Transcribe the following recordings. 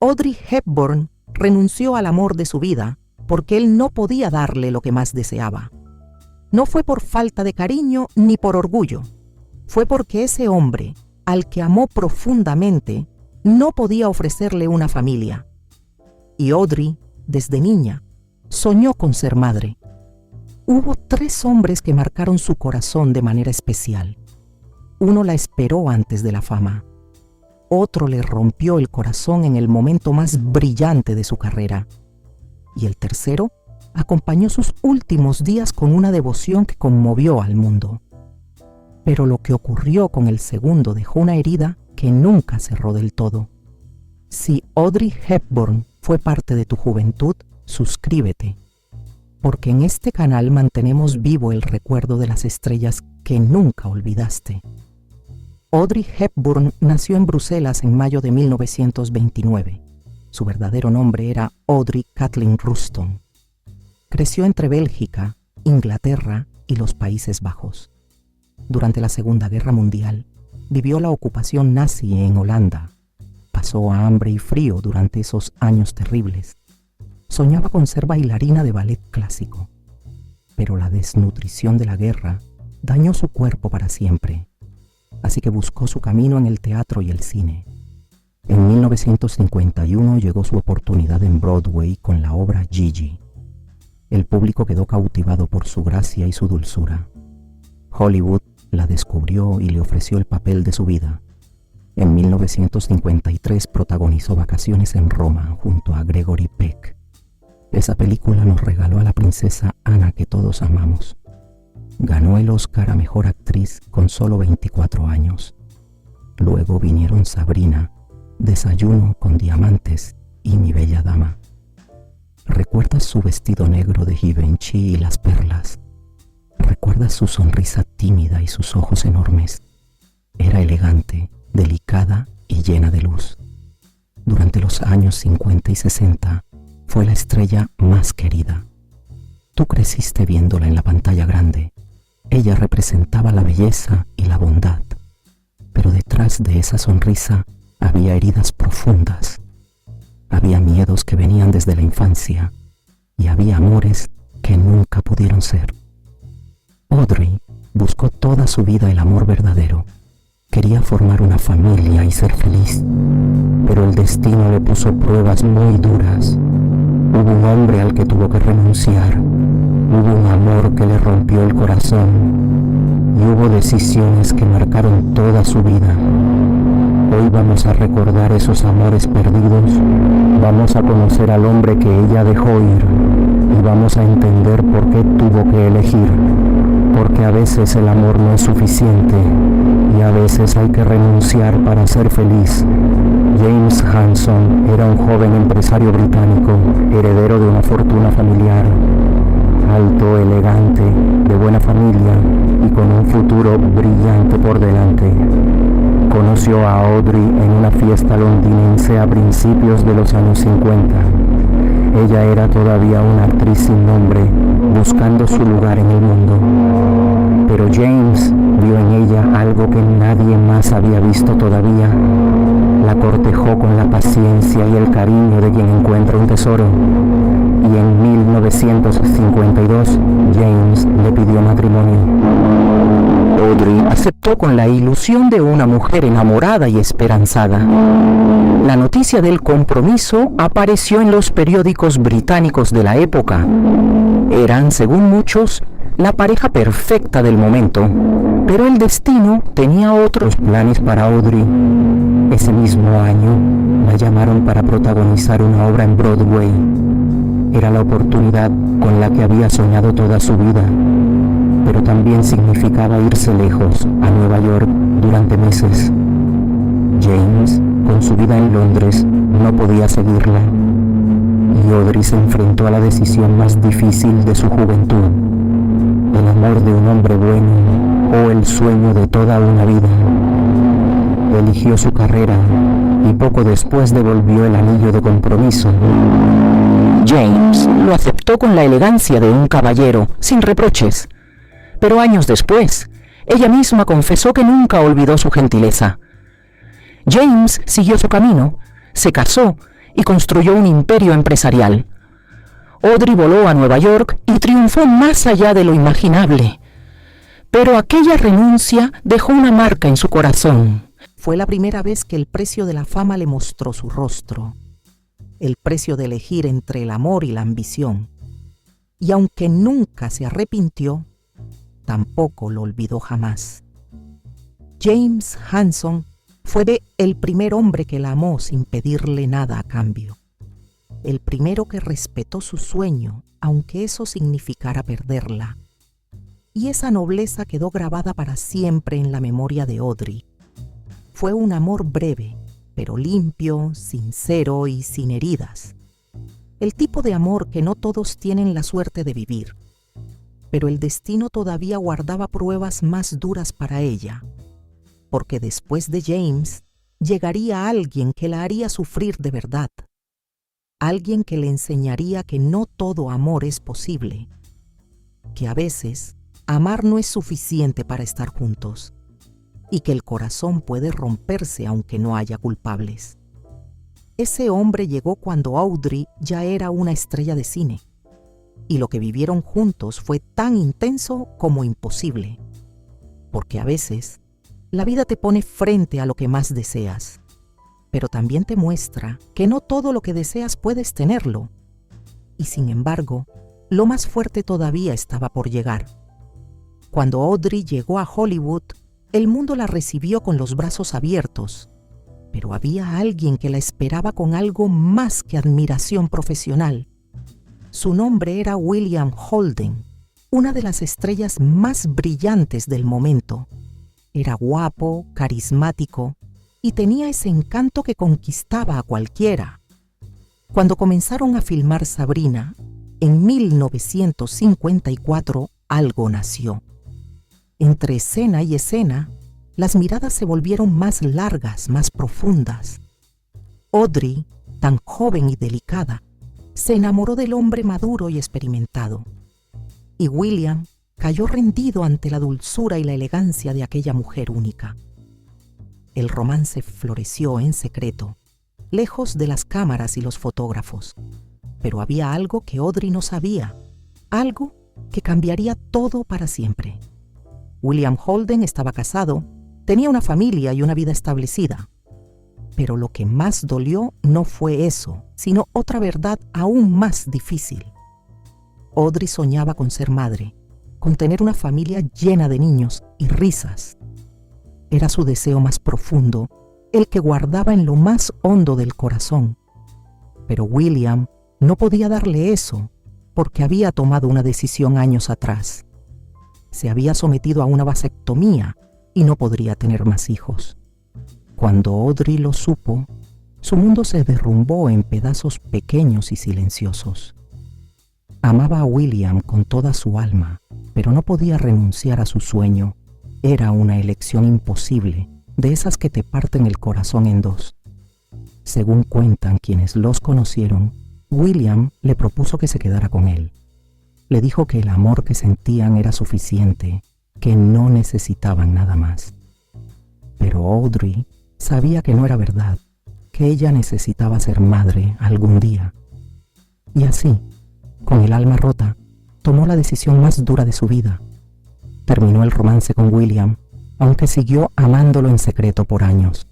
Audrey Hepburn renunció al amor de su vida porque él no podía darle lo que más deseaba. No fue por falta de cariño ni por orgullo. Fue porque ese hombre, al que amó profundamente, no podía ofrecerle una familia. Y Audrey, desde niña, soñó con ser madre. Hubo 3 hombres que marcaron su corazón de manera especial. Uno la esperó antes de la fama. Otro le rompió el corazón en el momento más brillante de su carrera. Y el tercero acompañó sus últimos días con una devoción que conmovió al mundo. Pero lo que ocurrió con el segundo dejó una herida que nunca cerró del todo. Si Audrey Hepburn fue parte de tu juventud, suscríbete, porque en este canal mantenemos vivo el recuerdo de las estrellas que nunca olvidaste. Audrey Hepburn nació en Bruselas en mayo de 1929. Su verdadero nombre era Audrey Kathleen Ruston. Creció entre Bélgica, Inglaterra y los Países Bajos. Durante la Segunda Guerra Mundial, vivió la ocupación nazi en Holanda. Pasó hambre y frío durante esos años terribles. Soñaba con ser bailarina de ballet clásico, pero la desnutrición de la guerra dañó su cuerpo para siempre. Así que buscó su camino en el teatro y el cine. En 1951 llegó su oportunidad en Broadway con la obra Gigi. El público quedó cautivado por su gracia y su dulzura. Hollywood la descubrió y le ofreció el papel de su vida. En 1953 protagonizó Vacaciones en Roma junto a Gregory Peck. Esa película nos regaló a la princesa Ana que todos amamos. Ganó el Oscar a Mejor Actriz con solo 24 años. Luego vinieron Sabrina, Desayuno con Diamantes y Mi Bella Dama. ¿Recuerdas su vestido negro de Givenchy y las perlas? ¿Recuerdas su sonrisa tímida y sus ojos enormes? Era elegante, delicada y llena de luz. Durante los años 50 y 60 fue la estrella más querida. Tú creciste viéndola en la pantalla grande. Ella representaba la belleza y la bondad, pero detrás de esa sonrisa había heridas profundas. Había miedos que venían desde la infancia y había amores que nunca pudieron ser. Audrey buscó toda su vida el amor verdadero. Quería formar una familia y ser feliz, pero el destino le puso pruebas muy duras. Hubo un hombre al que tuvo que renunciar. Hubo un amor que le rompió el corazón y hubo decisiones que marcaron toda su vida. Hoy vamos a recordar esos amores perdidos, vamos a conocer al hombre que ella dejó ir y vamos a entender por qué tuvo que elegir. Porque a veces el amor no es suficiente y a veces hay que renunciar para ser feliz. James Hanson era un joven empresario británico, heredero de una fortuna familiar. Alto, elegante, de buena familia y con un futuro brillante por delante. Conoció a Audrey en una fiesta londinense a principios de los años 50. Ella era todavía una actriz sin nombre, buscando su lugar en el mundo. Pero James vio en ella algo que nadie más había visto todavía. La cortejó con la paciencia y el cariño de quien encuentra un tesoro. Y en 1952, James le pidió matrimonio. Audrey aceptó con la ilusión de una mujer enamorada y esperanzada. La noticia del compromiso apareció en los periódicos británicos de la época. Eran, según muchos, la pareja perfecta del momento, pero el destino tenía otros planes para Audrey. Ese mismo año la llamaron para protagonizar una obra en Broadway. Era la oportunidad con la que había soñado toda su vida, pero también significaba irse lejos, a Nueva York, durante meses. James, con su vida en Londres, no podía seguirla, y Audrey se enfrentó a la decisión más difícil de su juventud: el amor de un hombre bueno o el sueño de toda una vida. Eligió su carrera y poco después devolvió el anillo de compromiso. James lo aceptó con la elegancia de un caballero, sin reproches. Pero años después, ella misma confesó que nunca olvidó su gentileza. James siguió su camino, se casó y construyó un imperio empresarial. Audrey voló a Nueva York y triunfó más allá de lo imaginable. Pero aquella renuncia dejó una marca en su corazón. Fue la primera vez que el precio de la fama le mostró su rostro, el precio de elegir entre el amor y la ambición. Y aunque nunca se arrepintió, tampoco lo olvidó jamás. James Hanson fue el primer hombre que la amó sin pedirle nada a cambio. El primero que respetó su sueño, aunque eso significara perderla. Y esa nobleza quedó grabada para siempre en la memoria de Audrey. Fue un amor breve, pero limpio, sincero y sin heridas. El tipo de amor que no todos tienen la suerte de vivir. Pero el destino todavía guardaba pruebas más duras para ella, porque después de James llegaría alguien que la haría sufrir de verdad. Alguien que le enseñaría que no todo amor es posible, que a veces amar no es suficiente para estar juntos y que el corazón puede romperse aunque no haya culpables. Ese hombre llegó cuando Audrey ya era una estrella de cine y lo que vivieron juntos fue tan intenso como imposible, porque a veces la vida te pone frente a lo que más deseas, pero también te muestra que no todo lo que deseas puedes tenerlo. Y sin embargo, lo más fuerte todavía estaba por llegar. Cuando Audrey llegó a Hollywood, el mundo la recibió con los brazos abiertos, pero había alguien que la esperaba con algo más que admiración profesional. Su nombre era William Holden, una de las estrellas más brillantes del momento. Era guapo, carismático y tenía ese encanto que conquistaba a cualquiera. Cuando comenzaron a filmar Sabrina, en 1954 algo nació. Entre escena y escena, las miradas se volvieron más largas, más profundas. Audrey, tan joven y delicada, se enamoró del hombre maduro y experimentado. Y William cayó rendido ante la dulzura y la elegancia de aquella mujer única. El romance floreció en secreto, lejos de las cámaras y los fotógrafos. Pero había algo que Audrey no sabía, algo que cambiaría todo para siempre. William Holden estaba casado, tenía una familia y una vida establecida. Pero lo que más dolió no fue eso, sino otra verdad aún más difícil. Audrey soñaba con ser madre, con tener una familia llena de niños y risas. Era su deseo más profundo, el que guardaba en lo más hondo del corazón. Pero William no podía darle eso, porque había tomado una decisión años atrás. Se había sometido a una vasectomía y no podría tener más hijos. Cuando Audrey lo supo, su mundo se derrumbó en pedazos pequeños y silenciosos. Amaba a William con toda su alma, pero no podía renunciar a su sueño. Era una elección imposible, de esas que te parten el corazón en dos. Según cuentan quienes los conocieron, William le propuso que se quedara con él. Le dijo que el amor que sentían era suficiente, que no necesitaban nada más. Pero Audrey sabía que no era verdad, que ella necesitaba ser madre algún día. Y así, con el alma rota, tomó la decisión más dura de su vida. Terminó el romance con William, aunque siguió amándolo en secreto por años.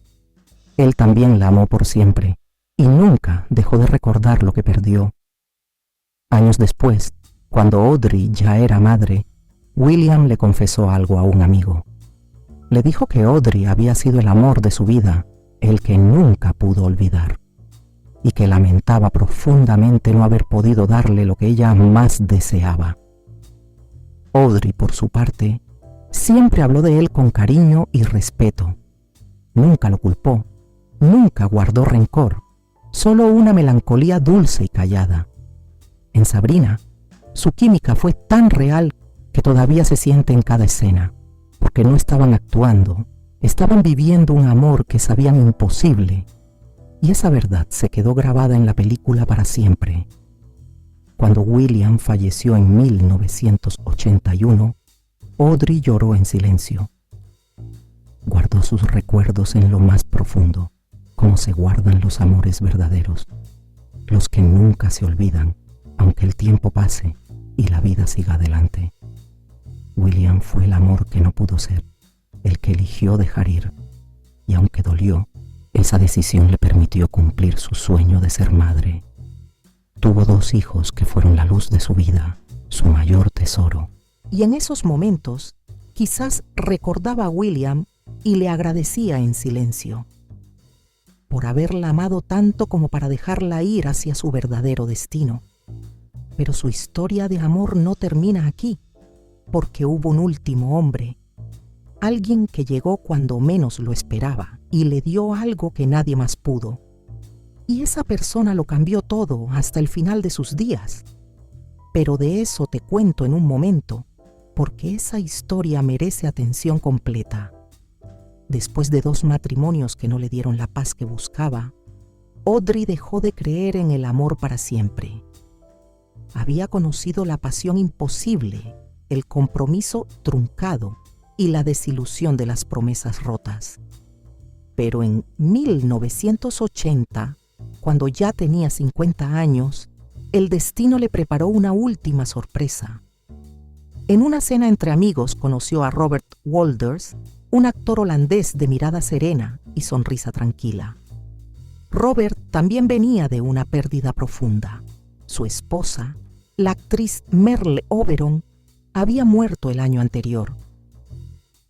Él también la amó por siempre, y nunca dejó de recordar lo que perdió. Años después, cuando Audrey ya era madre, William le confesó algo a un amigo. Le dijo que Audrey había sido el amor de su vida, el que nunca pudo olvidar, y que lamentaba profundamente no haber podido darle lo que ella más deseaba. Audrey, por su parte, siempre habló de él con cariño y respeto. Nunca lo culpó, nunca guardó rencor, solo una melancolía dulce y callada. En Sabrina, su química fue tan real que todavía se siente en cada escena, porque no estaban actuando, estaban viviendo un amor que sabían imposible, y esa verdad se quedó grabada en la película para siempre. Cuando William falleció en 1981, Audrey lloró en silencio. Guardó sus recuerdos en lo más profundo, como se guardan los amores verdaderos. los que nunca se olvidan, aunque el tiempo pase y la vida siga adelante. William fue el amor que no pudo ser, el que eligió dejar ir, y aunque dolió, esa decisión le permitió cumplir su sueño de ser madre. Tuvo 2 hijos que fueron la luz de su vida, su mayor tesoro. Y en esos momentos, quizás recordaba a William y le agradecía en silencio por haberla amado tanto como para dejarla ir hacia su verdadero destino. Pero su historia de amor no termina aquí, porque hubo un último hombre, alguien que llegó cuando menos lo esperaba y le dio algo que nadie más pudo. Y esa persona lo cambió todo hasta el final de sus días. Pero de eso te cuento en un momento, porque esa historia merece atención completa. Después de 2 matrimonios que no le dieron la paz que buscaba, Audrey dejó de creer en el amor para siempre. Había conocido la pasión imposible, el compromiso truncado y la desilusión de las promesas rotas. Pero en 1980, cuando ya tenía 50 años, el destino le preparó una última sorpresa. En una cena entre amigos conoció a Robert Wolders, un actor holandés de mirada serena y sonrisa tranquila. Robert también venía de una pérdida profunda. Su esposa, la actriz Merle Oberon, había muerto el año anterior.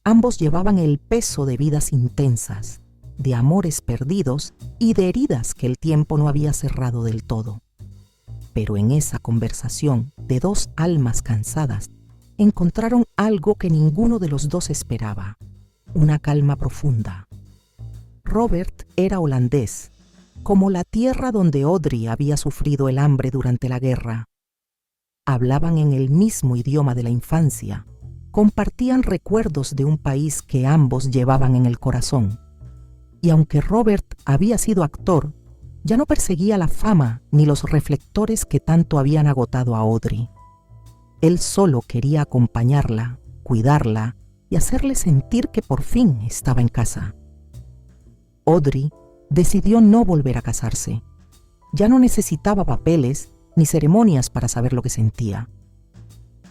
Ambos llevaban el peso de vidas intensas, de amores perdidos y de heridas que el tiempo no había cerrado del todo. Pero en esa conversación de 2 almas cansadas, encontraron algo que ninguno de los 2 esperaba: una calma profunda. Robert era holandés, como la tierra donde Audrey había sufrido el hambre durante la guerra. Hablaban en el mismo idioma de la infancia, compartían recuerdos de un país que ambos llevaban en el corazón. Y aunque Robert había sido actor, ya no perseguía la fama ni los reflectores que tanto habían agotado a Audrey. Él solo quería acompañarla, cuidarla y hacerle sentir que por fin estaba en casa. Audrey decidió no volver a casarse. Ya no necesitaba papeles ni ceremonias para saber lo que sentía.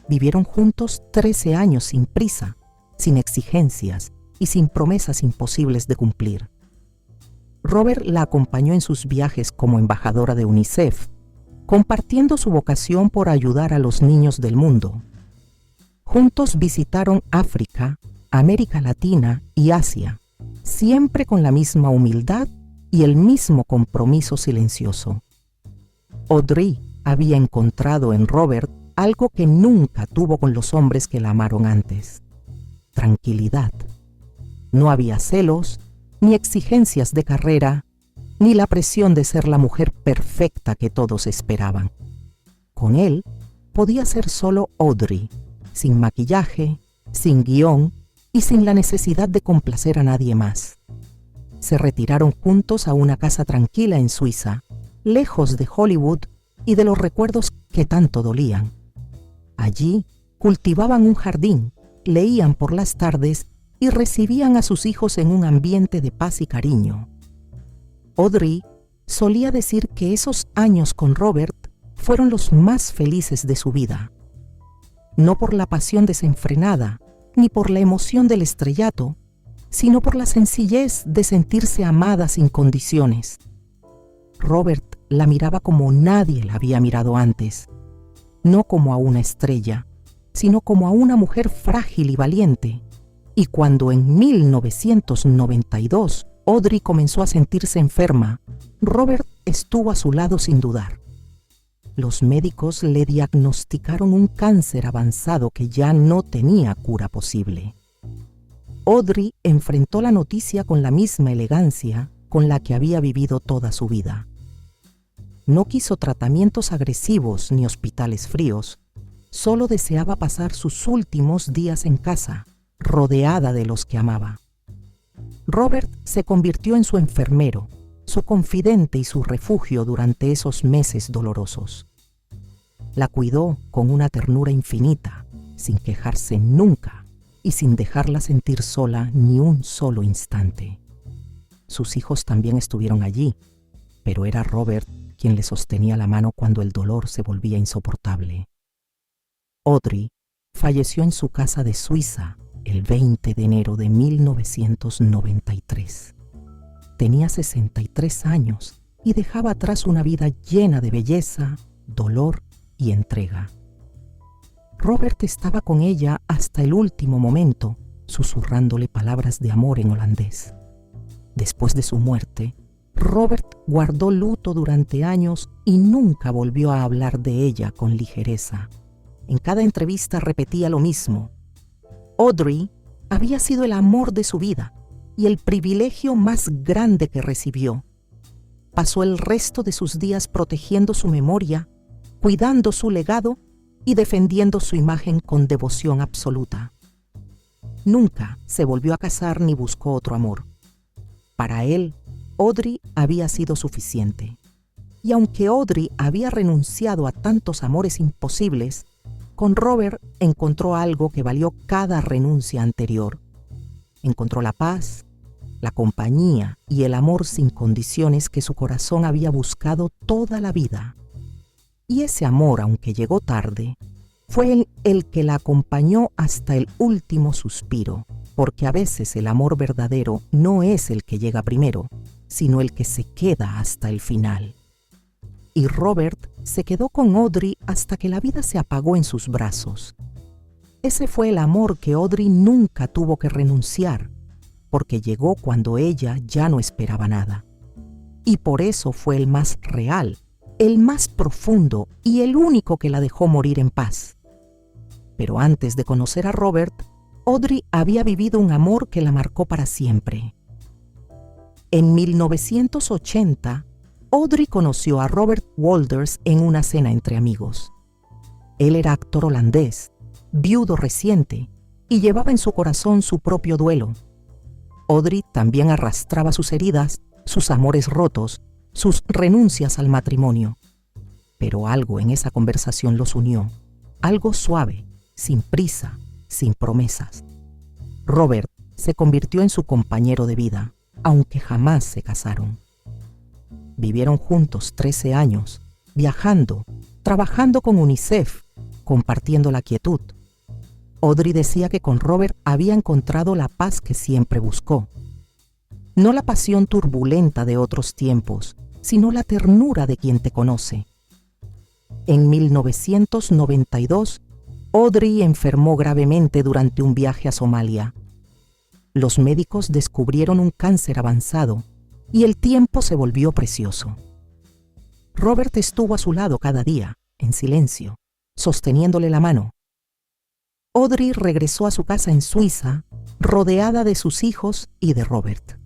Vivieron juntos 13 años sin prisa, sin exigencias y sin promesas imposibles de cumplir. Robert la acompañó en sus viajes como embajadora de UNICEF, compartiendo su vocación por ayudar a los niños del mundo. Juntos visitaron África, América Latina y Asia, siempre con la misma humildad y el mismo compromiso silencioso. Audrey había encontrado en Robert algo que nunca tuvo con los hombres que la amaron antes: tranquilidad. No había celos, ni exigencias de carrera, ni la presión de ser la mujer perfecta que todos esperaban. Con él podía ser solo Audrey, sin maquillaje, sin guión y sin la necesidad de complacer a nadie más. Se retiraron juntos a una casa tranquila en Suiza, lejos de Hollywood y de los recuerdos que tanto dolían. Allí cultivaban un jardín, leían por las tardes y recibían a sus hijos en un ambiente de paz y cariño. Audrey solía decir que esos años con Robert fueron los más felices de su vida. No por la pasión desenfrenada, ni por la emoción del estrellato, sino por la sencillez de sentirse amada sin condiciones. Robert la miraba como nadie la había mirado antes, no como a una estrella, sino como a una mujer frágil y valiente. Y cuando en 1992 Audrey comenzó a sentirse enferma, Robert estuvo a su lado sin dudar. Los médicos le diagnosticaron un cáncer avanzado que ya no tenía cura posible. Audrey enfrentó la noticia con la misma elegancia con la que había vivido toda su vida. No quiso tratamientos agresivos ni hospitales fríos, solo deseaba pasar sus últimos días en casa, rodeada de los que amaba. Robert se convirtió en su enfermero, su confidente y su refugio durante esos meses dolorosos. La cuidó con una ternura infinita, sin quejarse nunca y sin dejarla sentir sola ni un solo instante. Sus hijos también estuvieron allí, pero era Robert quien le sostenía la mano cuando el dolor se volvía insoportable. Audrey falleció en su casa de Suiza el 20 de enero de 1993. Tenía 63 años y dejaba atrás una vida llena de belleza, dolor y entrega. Robert estaba con ella hasta el último momento, susurrándole palabras de amor en holandés. Después de su muerte, Robert guardó luto durante años y nunca volvió a hablar de ella con ligereza. En cada entrevista repetía lo mismo. Audrey había sido el amor de su vida y el privilegio más grande que recibió. Pasó el resto de sus días protegiendo su memoria, cuidando su legado y defendiendo su imagen con devoción absoluta. Nunca se volvió a casar ni buscó otro amor. Para él, Audrey había sido suficiente. Y aunque Audrey había renunciado a tantos amores imposibles, con Robert encontró algo que valió cada renuncia anterior. Encontró la paz, la compañía y el amor sin condiciones que su corazón había buscado toda la vida. Y ese amor, aunque llegó tarde, fue el que la acompañó hasta el último suspiro, porque a veces el amor verdadero no es el que llega primero, sino el que se queda hasta el final. Y Robert se quedó con Audrey hasta que la vida se apagó en sus brazos. Ese fue el amor que Audrey nunca tuvo que renunciar, porque llegó cuando ella ya no esperaba nada. Y por eso fue el más real, el más profundo y el único que la dejó morir en paz. Pero antes de conocer a Robert, Audrey había vivido un amor que la marcó para siempre. En 1980, Audrey conoció a Robert Wolders en una cena entre amigos. Él era actor holandés, viudo reciente, y llevaba en su corazón su propio duelo. Audrey también arrastraba sus heridas, sus amores rotos, sus renuncias al matrimonio. Pero algo en esa conversación los unió, algo suave, sin prisa, sin promesas. Robert se convirtió en su compañero de vida, aunque jamás se casaron. Vivieron juntos 13 años, viajando, trabajando con UNICEF, compartiendo la quietud. Audrey decía que con Robert había encontrado la paz que siempre buscó. No la pasión turbulenta de otros tiempos, sino la ternura de quien te conoce. En 1992, Audrey enfermó gravemente durante un viaje a Somalia. Los médicos descubrieron un cáncer avanzado y el tiempo se volvió precioso. Robert estuvo a su lado cada día, en silencio, sosteniéndole la mano. Audrey regresó a su casa en Suiza, rodeada de sus hijos y de Robert.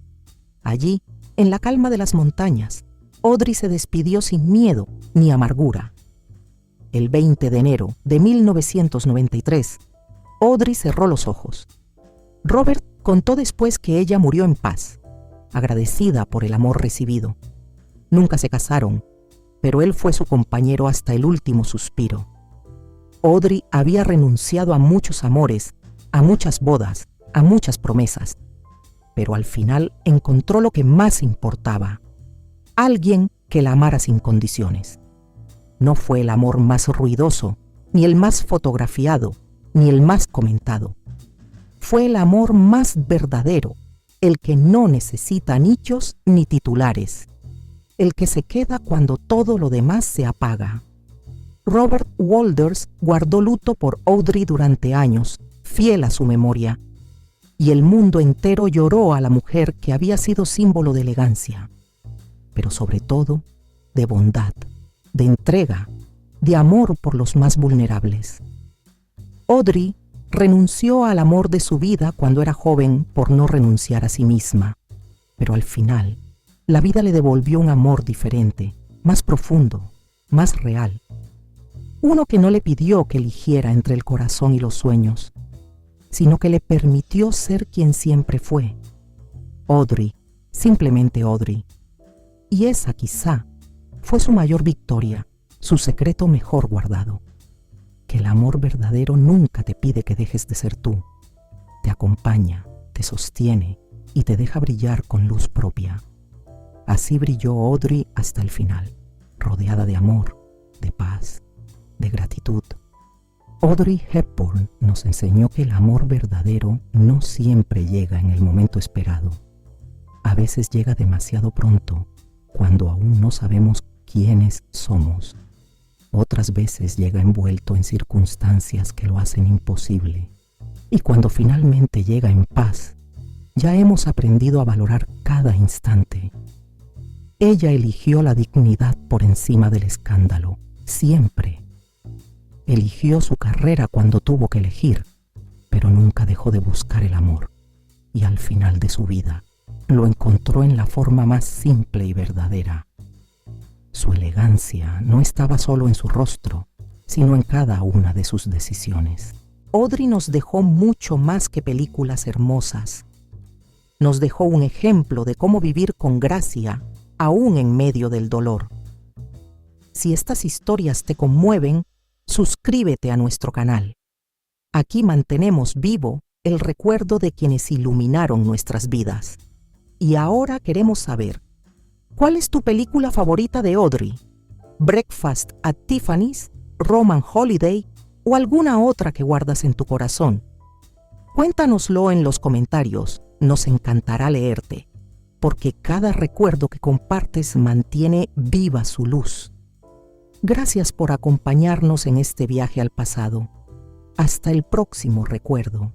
Allí, en la calma de las montañas, Audrey se despidió sin miedo ni amargura. El 20 de enero de 1993, Audrey cerró los ojos. Robert contó después que ella murió en paz, agradecida por el amor recibido. Nunca se casaron, pero él fue su compañero hasta el último suspiro. Audrey había renunciado a muchos amores, a muchas bodas, a muchas promesas, pero al final encontró lo que más importaba: alguien que la amara sin condiciones. No fue el amor más ruidoso, ni el más fotografiado, ni el más comentado. Fue el amor más verdadero, el que no necesita anillos ni titulares, el que se queda cuando todo lo demás se apaga. Robert Wolders guardó luto por Audrey durante años, fiel a su memoria, y el mundo entero lloró a la mujer que había sido símbolo de elegancia, pero sobre todo de bondad, de entrega, de amor por los más vulnerables. Audrey renunció al amor de su vida cuando era joven por no renunciar a sí misma, pero al final la vida le devolvió un amor diferente, más profundo, más real. Uno que no le pidió que eligiera entre el corazón y los sueños, sino que le permitió ser quien siempre fue. Audrey, simplemente Audrey. Y esa quizá fue su mayor victoria, su secreto mejor guardado. Que el amor verdadero nunca te pide que dejes de ser tú. Te acompaña, te sostiene y te deja brillar con luz propia. Así brilló Audrey hasta el final. rodeada de amor, de paz, de gratitud. Audrey Hepburn nos enseñó que el amor verdadero no siempre llega en el momento esperado. A veces llega demasiado pronto, cuando aún no sabemos quiénes somos. Otras veces llega envuelto en circunstancias que lo hacen imposible. Y cuando finalmente llega en paz, ya hemos aprendido a valorar cada instante. Ella eligió la dignidad por encima del escándalo, siempre. Eligió su carrera cuando tuvo que elegir, pero nunca dejó de buscar el amor. Y al final de su vida, lo encontró en la forma más simple y verdadera. Su elegancia no estaba solo en su rostro, sino en cada una de sus decisiones. Audrey nos dejó mucho más que películas hermosas. Nos dejó un ejemplo de cómo vivir con gracia, aún en medio del dolor. Si estas historias te conmueven, suscríbete a nuestro canal. Aquí mantenemos vivo el recuerdo de quienes iluminaron nuestras vidas. Y ahora queremos saber, ¿cuál es tu película favorita de Audrey? ¿Breakfast at Tiffany's, Roman Holiday o alguna otra que guardas en tu corazón? Cuéntanoslo en los comentarios, nos encantará leerte, porque cada recuerdo que compartes mantiene viva su luz. Gracias por acompañarnos en este viaje al pasado. Hasta el próximo recuerdo.